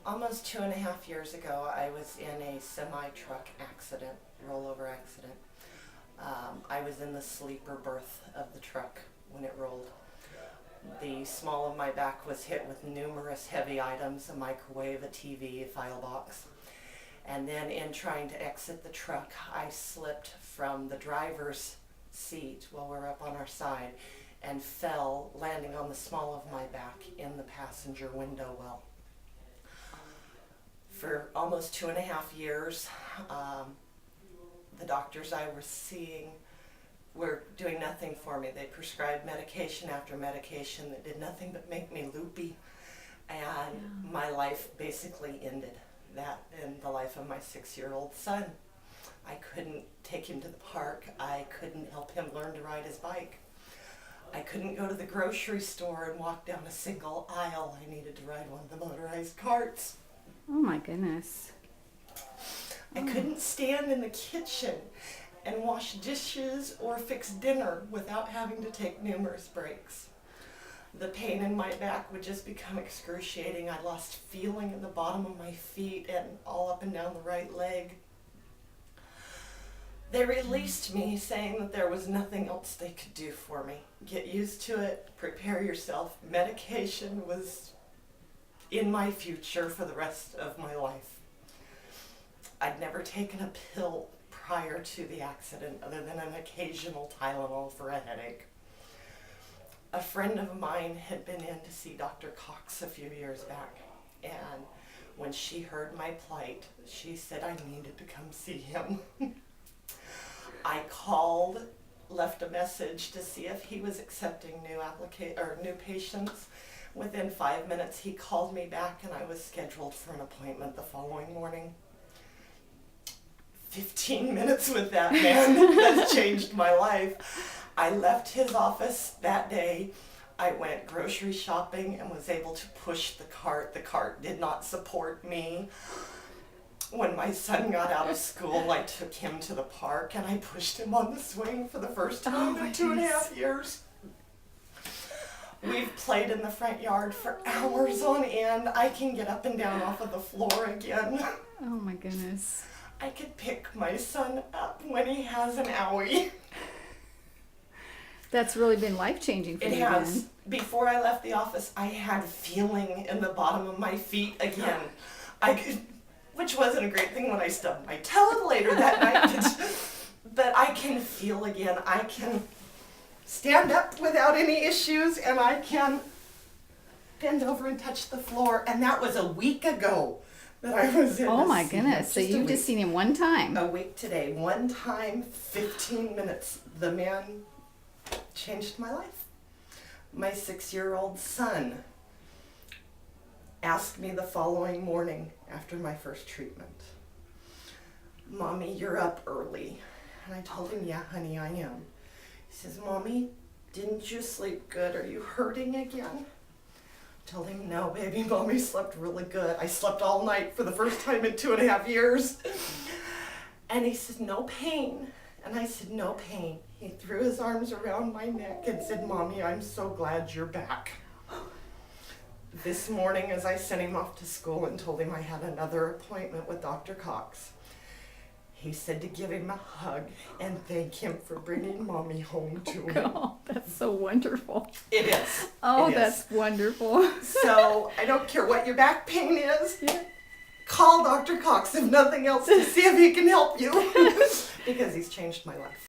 Almost 2.5 years ago, I was in a semi-truck accident, rollover accident. I was in the sleeper berth of the truck when it rolled. The small of my back was hit with numerous heavy items, a microwave, a TV, a file box. And then in trying to exit the truck, I slipped from the driver's seat while we were up on our side and fell, landing on the small of my back in the passenger window well. For almost 2.5 years, the doctors I was seeing were doing nothing for me. They prescribed medication after medication that did nothing but make me loopy, and my life basically ended. That and the life of my 6-year-old son. I couldn't take him to the park. I couldn't help him learn to ride his bike. I couldn't go to the grocery store and walk down a single aisle. I needed to ride one of the motorized carts. Oh my goodness. I couldn't stand in the kitchen and wash dishes or fix dinner without having to take numerous breaks. The pain in my back would just become excruciating. I lost feeling in the bottom of my feet and all up and down the right leg. They released me, saying that there was nothing else they could do for me. Get used to it, prepare yourself. Medication was in my future for the rest of my life. I'd never taken a pill prior to the accident other than an occasional Tylenol for a headache. A friend of mine had been in to see Dr. Cox a few years back, and when she heard my plight, she said I needed to come see him. I called, left a message to see if he was accepting new patients. Within 5 minutes, he called me back, and I was scheduled for an appointment the following morning. 15 minutes with that man has changed my life. I left his office that day. I went grocery shopping and was able to push the cart. The cart did not support me. When my son got out of school, I took him to the park and I pushed him on the swing for the first time in 2.5 years. We've played in the front yard for hours on end. I can get up and down off of the floor again. Oh my goodness. I could pick my son up when he has an owie. That's really been life-changing for It you has. then. Before I left the office, I had feeling in the bottom of my feet again. Which wasn't a great thing when I stubbed my toe later that night. But I can feel again. I can stand up without any issues, and I can bend over and touch the floor. And that was a week ago that I was in. Oh my goodness. So you've just seen him one time. A week today. One time, 15 minutes. The man changed my life. My 6-year-old son asked me the following morning after my first treatment, "Mommy, you're up early." And I told him, "Yeah, honey, I am." He says, "Mommy, didn't you sleep good? Are you hurting again?" I told him, "No, baby, Mommy slept really good. I slept all night for the first time in 2.5 years. And he said, "No pain." And I said, "No pain." He threw his arms around my neck and said, "Mommy, I'm so glad you're back." This morning, as I sent him off to school and told him I had another appointment with Dr. Cox, he said to give him a hug and thank him for bringing Mommy home to him. Oh, that's so wonderful. It is. Oh, It is. that's wonderful. So I don't care what your back pain is. Yeah. Call Dr. Cox, if nothing else, to see if he can help you. Because he's changed my life.